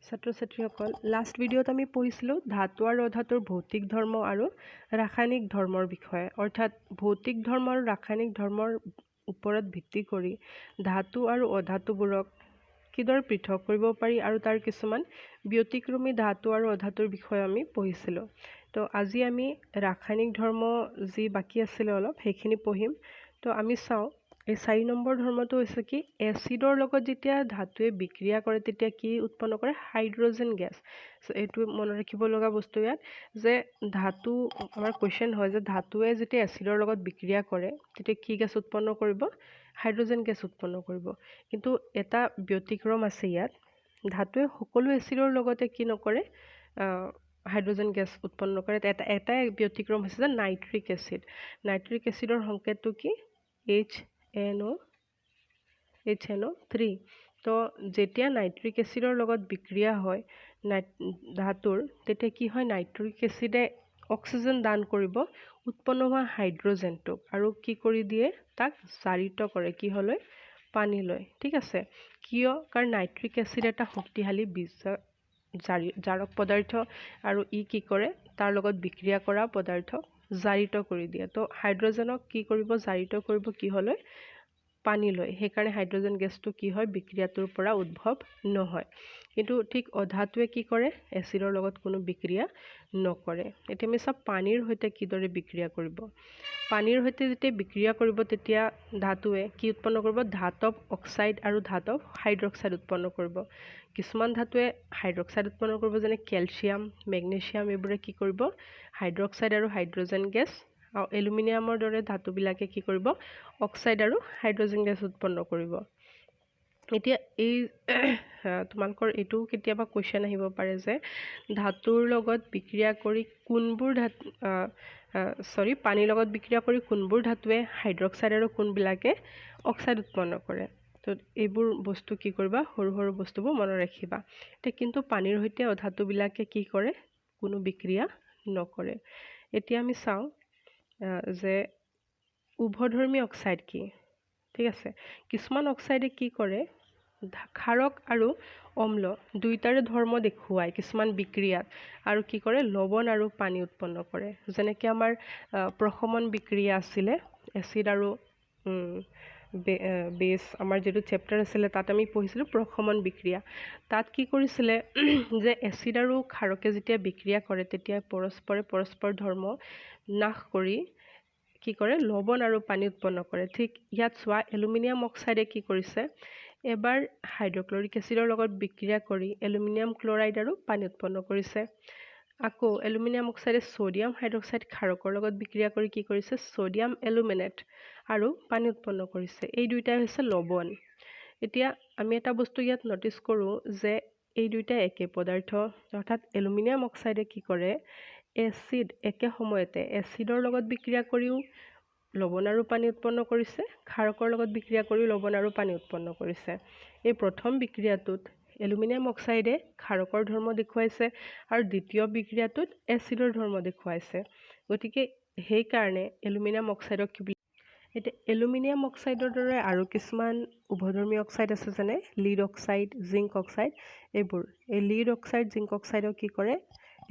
ছাত্ৰ ছাত্ৰীসকল লাষ্ট ভিডিঅ'ত আমি পঢ়িছিলোঁ ধাতু আৰু অধাতুৰ ভৌতিক ধৰ্ম আৰু ৰাসায়নিক ধৰ্মৰ বিষয়ে অৰ্থাৎ ভৌতিক ধৰ্ম আৰু ৰাসায়নিক ধৰ্মৰ ওপৰত ভিত্তি কৰি ধাতু আৰু অধাতুবোৰক কিদৰে পৃথক কৰিব পাৰি আৰু তাৰ কিছুমান ব্যতিক্ৰমী ধাতু আৰু অধাতুৰ বিষয়ে আমি পঢ়িছিলোঁ। তো আজি আমি ৰাসায়নিক ধৰ্ম যি বাকী আছিলে অলপ সেইখিনি পঢ়িম। তো আমি চাওঁ এই 4 নম্বৰ ধৰ্মটো হৈছে কি এচিডৰ লগত যেতিয়া ধাতুৱে বিক্ৰিয়া কৰে তেতিয়া কি উৎপন্ন কৰে হাইড্ৰোজেন গেছ। এইটো মনত ৰাখিব লগা বস্তু ইয়াত যে ধাতু আমাৰ কোৱেশ্চন হয় যে ধাতুৱে যেতিয়া এচিডৰ লগত বিক্ৰিয়া কৰে তেতিয়া কি গেছ উৎপন্ন কৰিব হাইড্ৰোজেন গেছ উৎপন্ন কৰিব। কিন্তু এটা ব্যতিক্ৰম আছে ইয়াত ধাতুৱে সকলো এচিডৰ লগতে কি নকৰে হাইড্ৰোজেন গেছ উৎপন্ন কৰে। এটা ব্যতিক্ৰম হৈছে যে নাইট্ৰিক এচিডৰ সংকেতটো কি HNO3। তো যেতিয়া নাইট্ৰিক এচিডৰ লগত বিক্ৰিয়া হয় ধাতুৰ তেতিয়া কি হয় নাইট্ৰিক এচিডে অক্সিজেন দান কৰিব উৎপন্ন হোৱা হাইড্ৰোজেনটোক আৰু কি কৰি দিয়ে তাক জাৰিত কৰে কিহলৈ পানীলৈ। ঠিক আছে, কিয়? কাৰণ নাইট্ৰিক এচিড এটা শক্তিশালী জাৰক পদাৰ্থ আৰু ই কি কৰে তাৰ লগত বিক্ৰিয়া কৰা পদাৰ্থক জাৰিত কৰি দিয়ে। তো হাইড্ৰোজেনক কি কৰিব জাৰিত কৰিব কিহলৈ পানীলৈ। সেইকাৰণে হাইড্ৰোজেন গেছটো কি হয় বিক্ৰিয়াটোৰ পৰা উদ্ভৱ নহয়। কিন্তু ঠিক অধাতুৱে কি কৰে এচিডৰ লগত কোনো বিক্ৰিয়া নকৰে। এতিয়া আমি চাওঁ পানীৰ সৈতে কিদৰে বিক্ৰিয়া কৰিব। পানীৰ সৈতে যেতিয়া বিক্ৰিয়া কৰিব তেতিয়া ধাতুৱে কি উৎপন্ন কৰিব ধাতৱ অক্সাইড আৰু ধাতৱ হাইড্ৰক্সাইড উৎপন্ন কৰিব। কিছুমান ধাতুৱে হাইড্ৰক্সাইড উৎপন্ন কৰিব যেনে কেলছিয়াম মেগনেছিয়াম এইবোৰে কি কৰিব হাইড্ৰক্সাইড আৰু হাইড্ৰোজেন গেছ আৰু এলুমিনিয়ামৰ দৰে ধাতুবিলাকে কি কৰিব অক্সাইড আৰু হাইড্ৰোজেন গেছ উৎপন্ন কৰিব। এতিয়া এই তোমালোকৰ এইটো কেতিয়াবা কুৱেশ্যন আহিব পাৰে যে ধাতুৰ লগত বিক্ৰিয়া কৰি পানীৰ লগত বিক্ৰিয়া কৰি কোনবোৰ ধাতুৱে হাইড্ৰক্সাইড আৰু কোনবিলাকে অক্সাইড উৎপন্ন কৰে। তো এইবোৰ বস্তু কি কৰিবা সৰু সৰু বস্তুবোৰ মনত ৰাখিবা। এতিয়া কিন্তু পানীৰ সৈতে অধাতুবিলাকে কি কৰে কোনো বিক্ৰিয়া নকৰে। এতিয়া আমি চাওঁ যে উভধৰ্মী অক্সাইড কি। ঠিক আছে, কিছুমান অক্সাইডে কি কৰে ক্ষাৰক আৰু অম্ল দুইটাৰে ধৰ্ম দেখুৱায় কিছুমান বিক্ৰিয়াত আৰু কি কৰে লৱণ আৰু পানী উৎপন্ন কৰে। যেনেকৈ আমাৰ প্ৰশমন বিক্ৰিয়া আছিলে এচিড আৰু বেছ আমাৰ যিটো চেপ্টাৰ আছিলে তাত আমি পঢ়িছিলোঁ প্ৰশমন বিক্ৰিয়া। তাত কি কৰিছিলে যে এচিড আৰু ক্ষাৰকে যেতিয়া বিক্ৰিয়া কৰে তেতিয়া পৰস্পৰ ধৰ্ম নাশ কৰি কি কৰে লৱণ আৰু পানী উৎপন্ন কৰে। ঠিক ইয়াত চোৱা এলুমিনিয়াম অক্সাইডে কি কৰিছে এবাৰ হাইড্ৰক্লৰিক এচিডৰ লগত বিক্ৰিয়া কৰি এলুমিনিয়াম ক্লৰাইড আৰু পানী উৎপন্ন কৰিছে। আকৌ এলুমিনিয়াম অক্সাইডে ছ'ডিয়াম হাইড্ৰক্সাইড ক্ষাৰকৰ লগত বিক্ৰিয়া কৰি কি কৰিছে ছ'ডিয়াম এলুমিনেট আৰু পানী উৎপন্ন কৰিছে। এই দুইটাই হৈছে লৱণ। এতিয়া আমি এটা বস্তু ইয়াত নটিচ কৰোঁ যে এই দুইটা একে পদাৰ্থ অৰ্থাৎ এলুমিনিয়াম অক্সাইডে কি কৰে এচিড একে সময়তে এচিডৰ লগত বিক্ৰিয়া কৰিও লৱণ আৰু পানী উৎপন্ন কৰিছে ক্ষাৰকৰ লগত বিক্ৰিয়া কৰি লৱণ আৰু পানী উৎপন্ন কৰিছে। এই প্ৰথম বিক্ৰিয়াটোত এলুমিনিয়াম অক্সাইডে ক্ষাৰকৰ ধৰ্ম দেখুৱাইছে আৰু দ্বিতীয় বিক্ৰিয়াটোত এচিডৰ ধৰ্ম দেখুৱাইছে। গতিকে সেইকাৰণে এলুমিনিয়াম অক্সাইডক কি বুলি এতিয়া এলুমিনিয়াম অক্সাইডৰ দৰে আৰু কিছুমান উভধৰ্মী অক্সাইড আছে যেনে লিড অক্সাইড জিংক অক্সাইড এইবোৰ। এই লিড অক্সাইড জিংক অক্সাইডক কি কৰে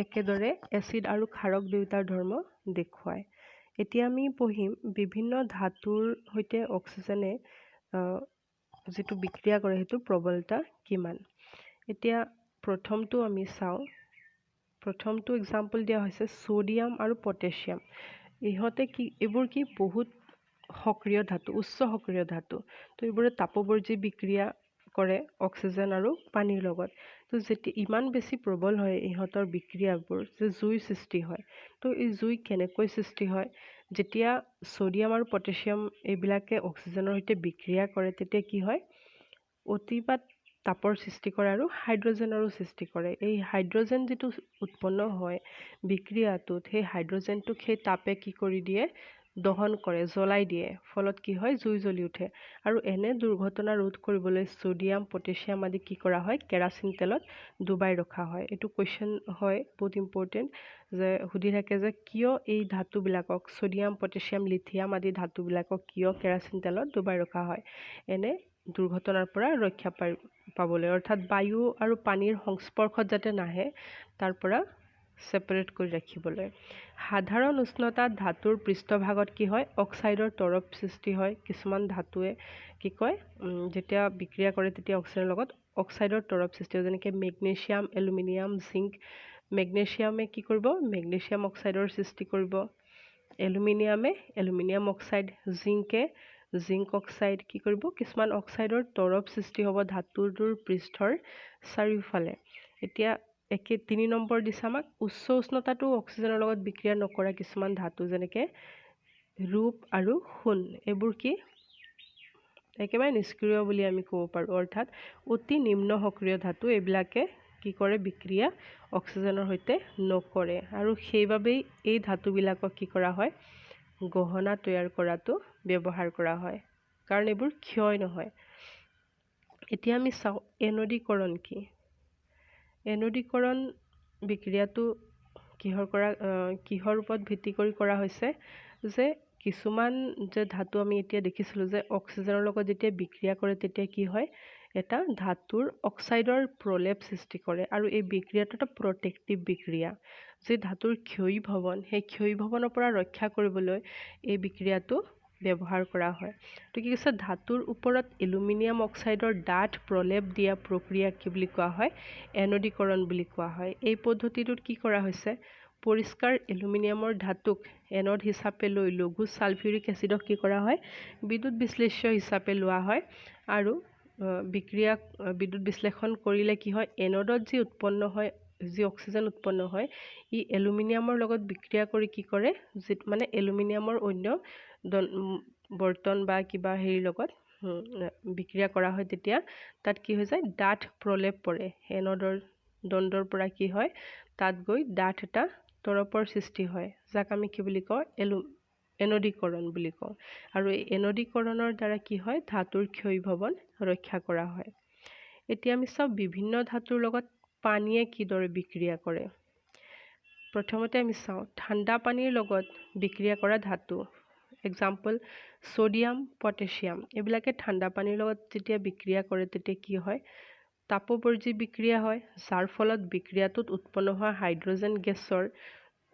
একেদৰে এচিড আৰু ক্ষাৰক দুয়োটাৰ ধৰ্ম দেখুৱায়। এতিয়া আমি পঢ়িম বিভিন্ন ধাতুৰ সৈতে অক্সিজেনে যিটো বিক্ৰিয়া কৰে সেইটো প্ৰবলতা কিমান। এতিয়া প্ৰথমটো আমি চাওঁ প্ৰথমটো এক্সাম্পল দিয়া হৈছে ছ'ডিয়াম আৰু পটেছিয়াম। এইবোৰ কি বহুত সক্ৰিয় ধাতু উচ্চ সক্ৰিয় ধাতু। তো এইবোৰে তাপবৰ্জী বিক্ৰিয়া কৰে অক্সিজেন আৰু পানীৰ লগত। তো যেতিয়া ইমান বেছি প্ৰবল হয় ইহঁতৰ বিক্ৰিয়াবোৰ যে জুইৰ সৃষ্টি হয়। তো এই জুই কেনেকৈ সৃষ্টি হয় যেতিয়া ছ'ডিয়াম আৰু পটেছিয়াম এইবিলাকে অক্সিজেনৰ সৈতে বিক্ৰিয়া কৰে তেতিয়া কি হয় অতিপাত তাপৰ সৃষ্টি কৰে আৰু হাইড্ৰোজেনৰো সৃষ্টি কৰে। এই হাইড্ৰোজেন যিটো উৎপন্ন হয় বিক্ৰিয়াটোত সেই হাইড্ৰোজেনটোক সেই তাপে কি কৰি দিয়ে দহন কৰে জ্বলাই দিয়ে। ফলত কি হয় জুই জ্বলি উঠে আৰু এনে দুৰ্ঘটনা ৰোধ কৰিবলৈ ছ'ডিয়াম পটেছিয়াম আদি কি কৰা হয় কেৰাচিন তেলত ডুবাই ৰখা হয়। এইটো কুৱেশ্যন হয় বহুত ইম্পৰ্টেণ্ট যে সুধি থাকে যে কিয় এই ধাতুবিলাকক ছ'ডিয়াম পটেছিয়াম লিথিয়াম আদি ধাতুবিলাকক কিয় কেৰাচিন তেলত ডুবাই ৰখা হয়। এনে দুৰ্ঘটনাৰ পৰা ৰক্ষা পাবলৈ, অৰ্থাৎ বায়ু আৰু পানীৰ সংস্পৰ্শত যাতে নাহে তাৰ পৰা ছেপাৰেট কৰি ৰাখিবলৈ। সাধাৰণ উষ্ণতাত ধাতুৰ পৃষ্ঠভাগত কি হয়, অক্সাইডৰ তৰপ সৃষ্টি হয়। কিছুমান ধাতুৱে কি কয়, যেতিয়া বিক্ৰিয়া কৰে তেতিয়া অক্সিজেনৰ লগত অক্সাইডৰ তৰপ সৃষ্টি হয়, যেনেকৈ মেগনেছিয়াম, এলুমিনিয়াম, জিংক। মেগনেছিয়ামে কি কৰিব, মেগনেছিয়াম অক্সাইডৰ সৃষ্টি কৰিব। এলুমিনিয়ামে এলুমিনিয়াম অক্সাইড, জিংকে জিংক অক্সাইড কি কৰিব, কিছুমান অক্সাইডৰ তৰপ সৃষ্টি হ'ব ধাতুটোৰ পৃষ্ঠৰ চাৰিওফালে। এতিয়া 3 নম্বৰ দিছে আমাক উচ্চ উষ্ণতাটো অক্সিজেনৰ লগত বিক্ৰিয়া নকৰা কিছুমান ধাতু, যেনেকৈ ৰূপ আৰু সোণ। এইবোৰ কি একেবাৰে নিষ্ক্ৰিয় বুলি আমি ক'ব পাৰোঁ, অৰ্থাৎ অতি নিম্ন সক্ৰিয় ধাতু। এইবিলাকে কি কৰে, বিক্ৰিয়া অক্সিজেনৰ সৈতে নকৰে, আৰু সেইবাবেই এই ধাতুবিলাকক কি কৰা হয়, গহনা তৈয়াৰ কৰাটো ব্যৱহাৰ কৰা হয়, কাৰণ এইবোৰ ক্ষয় নহয়। এতিয়া আমি চাওঁ এনodীকৰণ কি। এনodীকৰণ বিক্ৰিয়াটো কিহৰ ওপৰত ভিত্তি কৰি কৰা হৈছে, যে কিছুমান যে ধাতু আমি এতিয়া দেখিছিলোঁ যে অক্সিজেনৰ লগত যেতিয়া বিক্ৰিয়া কৰে তেতিয়া কি হয়, এটা ধাতুৰ অক্সাইডৰ প্ৰলেপ সৃষ্টি কৰে, আৰু এই বিক্ৰিয়াটো এটা প্ৰটেক্টিভ বিক্ৰিয়া। যি ধাতুৰ ক্ষয়ীভৱন, সেই ক্ষয়ীভৱনৰ পৰা ৰক্ষা কৰিবলৈ এই বিক্ৰিয়াটো ব্যৱহাৰ কৰা হয়। তো কি কৈছে, ধাতুৰ ওপৰত এলুমিনিয়াম অক্সাইডৰ ডাঠ প্ৰলেপ দিয়া প্ৰক্ৰিয়াক কি বুলি কোৱা হয়, এনodীকৰণ বুলি কোৱা হয়। এই পদ্ধতিটোত কি কৰা হৈছে, পৰিষ্কাৰ এলুমিনিয়ামৰ ধাতুক এনড হিচাপে লৈ লঘু ছালফিউৰিক এচিডক কি কৰা হয়, বিদ্যুৎ বিশ্লেষ্য হিচাপে লোৱা হয়, আৰু বিদ্যুৎ বিশ্লেষণ কৰিলে কি হয়, এনডত যি অক্সিজেন উৎপন্ন হয়, ই এলুমিনিয়ামৰ লগত বিক্ৰিয়া কৰি কি কৰে, মানে এলুমিনিয়ামৰ অন্য বৰ্তন বা কিবা হেৰিৰ লগত বিক্ৰিয়া কৰা হয়, তেতিয়া তাত কি হৈ যায়, ডাঠ প্ৰলেপ পৰে। এনডৰ দণ্ডৰ পৰা কি হয়, তাত গৈ ডাঠ এটা তৰপৰ সৃষ্টি হয়, যাক আমি কি বুলি কওঁ, এনodীকৰণ বুলি কওঁ। আৰু এই এনodীকৰণৰ দ্বাৰা কি হয়, ধাতুৰ ক্ষয়ীভৱন ৰক্ষা কৰা হয়। এতিয়া আমি চাওঁ বিভিন্ন ধাতুৰ লগত পানীয়ে কিদৰে বিক্ৰিয়া কৰে। প্ৰথমতে আমি চাওঁ ঠাণ্ডা পানীৰ লগত বিক্ৰিয়া কৰা ধাতু, এক্সাম্পল ছ'ডিয়াম, পটাছিয়াম। এইবিলাকে ঠাণ্ডা পানীৰ লগত যেতিয়া বিক্ৰিয়া কৰে তেতিয়া কি হয়, তাপোপৰিজী বিক্ৰিয়া হয়, যাৰ ফলত বিক্ৰিয়াটোত উৎপন্ন হোৱা হাইড্ৰজেন গেছৰ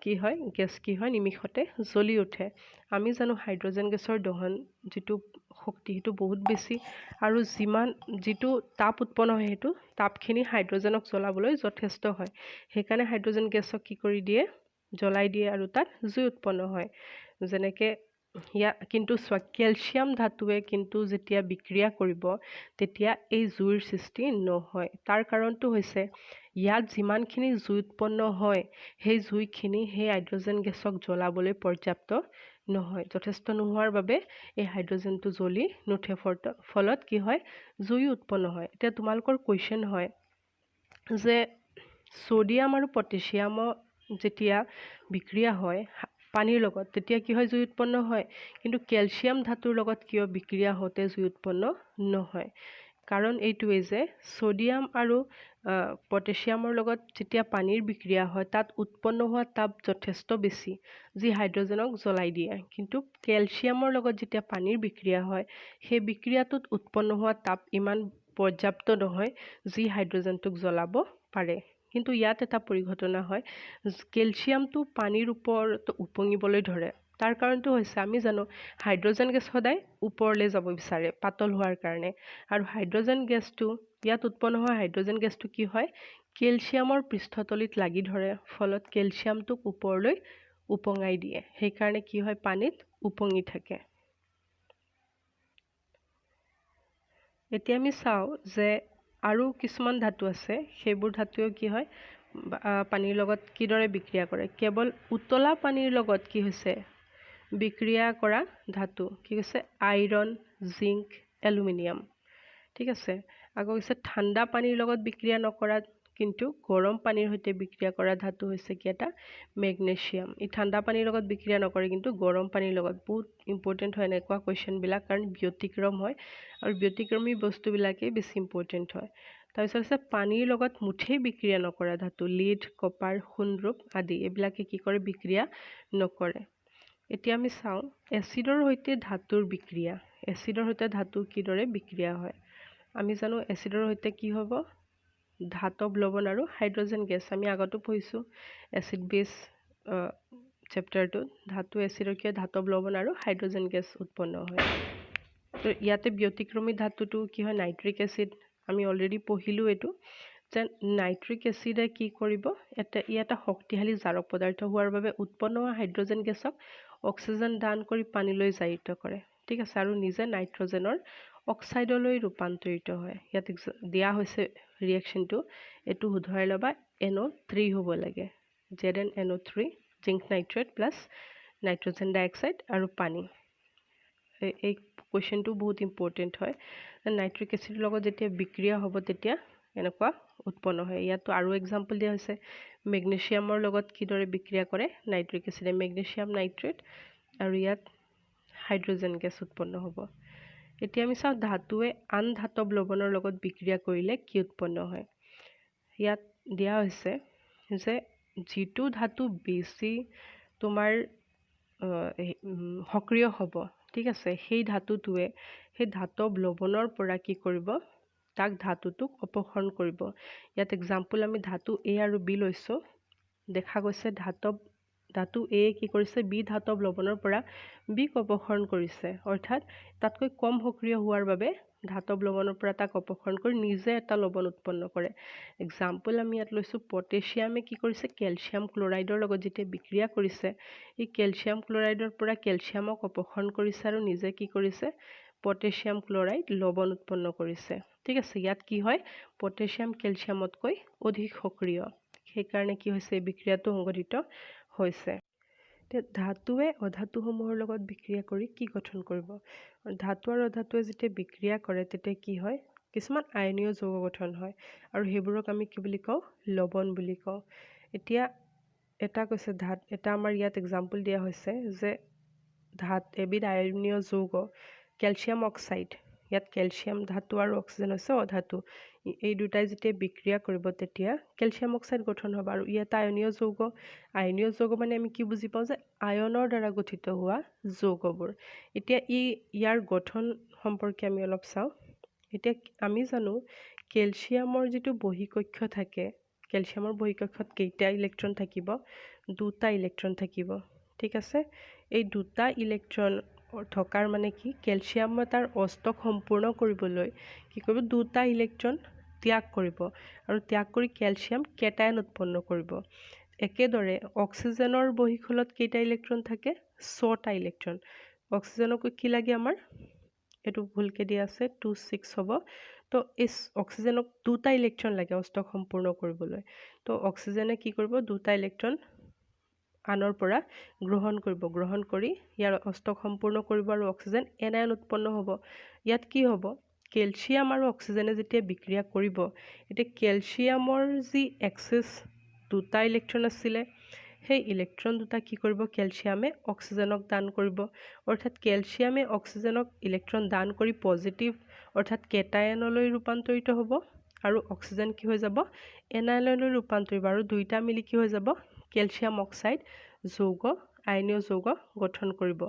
কি হয়, নিমিষতে জ্বলি উঠে। আমি জানো হাইড্ৰজেন গেছৰ দহন যিটো শক্তি সেইটো বহুত বেছি, আৰু যিটো তাপ উৎপন্ন হয় সেইটো তাপখিনি হাইড্ৰজেনক জ্বলাবলৈ যথেষ্ট হয়। সেইকাৰণে হাইড্ৰজেন গেছক কি কৰি দিয়ে, জ্বলাই দিয়ে, আৰু তাত জুই উৎপন্ন হয়। যেনেকৈ কিন্তু কেলছিয়াম ধাতুৱে কিন্তু যেতিয়া বিক্ৰিয়া কৰিব তেতিয়া এই জুইৰ সৃষ্টি নহয়। তাৰ কাৰণটো হৈছে ইয়াত যিমানখিনি জুই উৎপন্ন হয়, সেই জুইখিনি সেই হাইড্ৰজেন গেছক জ্বলাবলৈ পৰ্যাপ্ত নহয়। যথেষ্ট নোহোৱাৰ বাবে এই হাইড্ৰজেনটো জ্বলি নুঠে, ফলত কি হয়, জুই উৎপন্ন হয়। এতিয়া তোমালোকৰ কুৱেশ্যন হয় যে ছ'ডিয়াম আৰু পটাছিয়ামৰ যেতিয়া বিক্ৰিয়া হয় পানীৰ লগত তেতিয়া কি হয়, জুই উৎপন্ন হয়, কিন্তু কেলছিয়াম ধাতুৰ লগত কিয় বিক্ৰিয়া হওঁতে জুই উৎপন্ন নহয়। কাৰণ এইটোৱেই যে ছ'ডিয়াম আৰু পটাছিয়ামৰ লগত যেতিয়া পানীৰ বিক্ৰিয়া হয় তাত উৎপন্ন হোৱা তাপ যথেষ্ট বেছি, যি হাইড্ৰজেনক জ্বলাই দিয়ে। কিন্তু কেলছিয়ামৰ লগত যেতিয়া পানীৰ বিক্ৰিয়া হয় সেই বিক্ৰিয়াটোত উৎপন্ন হোৱা তাপ ইমান পৰ্যাপ্ত নহয় যি হাইড্ৰজেনটোক জ্বলাব পাৰে। কিন্তু ইয়াত এটা পৰিঘটনা হয়, কেলছিয়ামটো পানীৰ ওপৰত উপঙিবলৈ ধৰে। তাৰ কাৰণটো হৈছে আমি জানো হাইড্ৰজেন গেছ সদায় ওপৰলৈ যাব বিচাৰে পাতল হোৱাৰ কাৰণে, আৰু হাইড্ৰজেন গেছটো ইয়াত উৎপন্ন হোৱা হাইড্ৰজেন গেছটো কি হয়, কেলছিয়ামৰ পৃষ্ঠতলীত লাগি ধৰে, ফলত কেলছিয়ামটোক ওপৰলৈ উপঙাই দিয়ে। সেইকাৰণে কি হয়, পানীত উপঙি থাকে। এতিয়া আমি চাওঁ যে আৰু কিছুমান ধাতু আছে, সেইবোৰ ধাতুৱেও কি হয়, পানীৰ লগত কিদৰে বিক্ৰিয়া কৰে। কেৱল উতলা পানীৰ লগত কি হৈছে বিক্ৰিয়া কৰা ধাতু, কি কৈছে, আইৰণ, জিংক, এলুমিনিয়াম। ঠিক আছে, আকৌ কৈছে ঠাণ্ডা পানীৰ লগত বিক্ৰিয়া নকৰা কিন্তু গৰম পানীৰ সৈতে বিক্ৰিয়া কৰা ধাতু হৈছে কি এটা, মেগনেছিয়াম। ই ঠাণ্ডা পানীৰ লগত বিক্ৰিয়া নকৰে কিন্তু গৰম পানীৰ লগত। বহুত ইম্পৰ্টেণ্ট হয় এনেকুৱা কুৱেশ্যনবিলাক, কাৰণ ব্যতিক্ৰম হয়, আৰু ব্যতিক্ৰমী বস্তুবিলাকেই বেছি ইম্পৰ্টেণ্ট হয়। তাৰপিছত হৈছে পানীৰ লগত মুঠেই বিক্ৰিয়া নকৰা ধাতু, লিড, কপাৰ, সোণৰূপ আদি। এইবিলাকে কি কৰে, বিক্ৰিয়া নকৰে। এতিয়া আমি চাওঁ এচিডৰ সৈতে ধাতুৰ বিক্ৰিয়া। এচিডৰ সৈতে ধাতু কিদৰে বিক্ৰিয়া হয়। আমি জানো এচিডৰ সৈতে কি হ'ব, ধাতৱ লৱণ আৰু হাইড্ৰজেন গেছ। আমি আগতো পঢ়িছোঁ এচিড বেছ চেপ্টাৰটোত ধাতু এচিডৰ কিয় ধাতৱ লৱণ আৰু হাইড্ৰজেন গেছ উৎপন্ন হয়। তো ইয়াতে ব্যতিক্ৰমী ধাতুটো কি হয়, নাইট্ৰিক এচিড। আমি অলৰেডি পঢ়িলোঁ এইটো যে নাইট্ৰিক এচিডে কি কৰিব, ই এটা শক্তিশালী জাৰক পদাৰ্থ হোৱাৰ বাবে উৎপন্ন হোৱা হাইড্ৰজেন গেছক অক্সিজেন দান কৰি পানীলৈ জাৰিত কৰে। ঠিক আছে, আৰু নিজে নাইট্ৰজেনৰ অক্সাইডলৈ ৰূপান্তৰিত হয়। ইয়াত দিয়া হৈছে ৰিয়েকশ্যনটো, এইটো শুধৰাই ল'বা, NO3 হ'ব লাগে, ZnNO3 zinc nitrate plus nitrogen dioxide আৰু পানী। এই কুৱেশ্যনটো বহুত ইম্পৰ্টেণ্ট হয়। নাইট্ৰিক এচিডৰ লগত যেতিয়া বিক্ৰিয়া হ'ব তেতিয়া এনেকুৱা উৎপন্ন হয়। ইয়াতো আৰু এক্সাম্পল দিয়া হৈছে, মেগনেছিয়ামৰ লগত কিদৰে বিক্ৰিয়া কৰে নাইট্ৰিক এচিডে, মেগনেছিয়াম নাইট্ৰেট, আৰু ইয়াত হাইড্ৰজেন গেছ উৎপন্ন হ'ব। এতিয়া আমি চাওঁ ধাতুৱে আন ধাতৱ লৱণৰ লগত বিক্ৰিয়া কৰিলে কি উৎপন্ন হয়। ইয়াত দিয়া হৈছে যে যিটো ধাতু বেছি তোমাৰ সক্ৰিয় হ'ব, ঠিক আছে, সেই ধাতুটোৱে সেই ধাতৱ লৱণৰ পৰা কি কৰিব, তাক ধাতুটোক অপসাৰণ কৰিব। ইয়াত এক্সাম্পল আমি ধাতু A আৰু B লৈছোঁ। দেখা গৈছে ধাতু A কি কৰিছে, B ধাতৱ লৱণৰ পৰা বিক অপসাৰণ কৰিছে, অৰ্থাৎ তাতকৈ কম সক্ৰিয় হোৱাৰ বাবে ধাতৱ লৱণৰ পৰা তাক অপসাৰণ কৰি নিজে এটা লৱণ উৎপন্ন কৰে। এক্সাম্পল আমি ইয়াত লৈছোঁ, পটেছিয়ামে কি কৰিছে, কেলছিয়াম ক্লৰাইডৰ লগত যেতিয়া বিক্ৰিয়া কৰিছে, এই কেলছিয়াম ক্লৰাইডৰ পৰা কেলছিয়ামক অপসাৰণ কৰিছে আৰু নিজে কি কৰিছে, পটেছিয়াম ক্লৰাইড লৱণ উৎপন্ন কৰিছে। ঠিক আছে, ইয়াত কি হয়, পটেছিয়াম কেলছিয়ামতকৈ অধিক সক্ৰিয়, সেইকাৰণে কি হৈছে, এই বিক্ৰিয়াটো সংঘটিত হৈছে। ধাতুৱে অধাতুসমূহৰ লগত বিক্ৰিয়া কৰি কি গঠন কৰিব। ধাতু আৰু অধাতুৱে যেতিয়া বিক্ৰিয়া কৰে তেতিয়া কি হয়, কিছুমান আয়নীয় যৌগ গঠন হয়, আৰু সেইবোৰক আমি কি বুলি কওঁ, লৱণ বুলি কওঁ। এতিয়া এটা কৈছে এটা আমাৰ ইয়াত এক্সাম্পল দিয়া হৈছে যে এবিধ আয়নীয় যৌগ কেলছিয়াম অক্সাইড, ইয়াত কেলছিয়াম ধাতু আৰু অক্সিজেন হৈছে অধাতু, এই দুটাই যেতিয়া বিক্ৰিয়া কৰিব তেতিয়া কেলছিয়াম অক্সাইড গঠন হ'ব, আৰু ই এটা আয়নীয় যৌগ। আয়নীয় যৌগ মানে আমি কি বুজি পাওঁ, যে আয়নৰ দ্বাৰা গঠিত হোৱা যৌগবোৰ। এতিয়া ইয়াৰ গঠন সম্পৰ্কে আমি অলপ চাওঁ। এতিয়া আমি জানো কেলছিয়ামৰ যিটো বহিঃকক্ষ থাকে, কেলছিয়ামৰ বহিঃকক্ষত কেইটা ইলেক্ট্ৰন থাকিব, 2টা ইলেক্ট্ৰন থাকিব। ঠিক আছে, এই 2টা ইলেক্ট্ৰন থকাৰ মানে কি, কেলছিয়ামে তাৰ অষ্টক সম্পূৰ্ণ কৰিবলৈ কি কৰিব, 2টা ইলেক্ট্ৰন ত্যাগ কৰিব, আৰু ত্যাগ কৰি কেলছিয়াম কেটায়ন উৎপন্ন কৰিব। একেদৰে অক্সিজেনৰ বহিঃখলত কেইটা ইলেক্ট্ৰন থাকে, 6টা ইলেক্ট্ৰন। অক্সিজেনকো কি লাগে আমাৰ, এইটো ভুলকৈ দিয়া আছে 2 6 হ'ব। তো এই অক্সিজেনক 2টা ইলেক্ট্ৰন লাগে অষ্টক সম্পূৰ্ণ কৰিবলৈ। তো অক্সিজেনে কি কৰিব, 2টা ইলেক্ট্ৰন আনৰ পৰা গ্ৰহণ কৰিব, গ্ৰহণ কৰি ইয়াৰ অষ্টক সম্পূৰ্ণ কৰিব, আৰু অক্সিজেন এনায়ন উৎপন্ন হ'ব। ইয়াত কি হ'ব, কেলছিয়াম আৰু অক্সিজেনে যেতিয়া বিক্ৰিয়া কৰিব, এতিয়া কেলছিয়ামৰ যি এক্সেছ 2টা ইলেক্ট্ৰন আছিলে, সেই ইলেক্ট্ৰন 2টা কি কৰিব, কেলছিয়ামে অক্সিজেনক দান কৰিব, অৰ্থাৎ কেলছিয়ামে অক্সিজেনক ইলেক্ট্ৰন দান কৰি পজিটিভ অৰ্থাৎ কেটায়নলৈ ৰূপান্তৰিত হ'ব, আৰু অক্সিজেন কি হৈ যাব, এনায়নলৈ ৰূপান্তৰিত হ'ব, আৰু দুইটা মিলি কি হৈ যাব, কেলছিয়াম অক্সাইড যৌগ, আয়নীয় যৌগ গঠন কৰিব।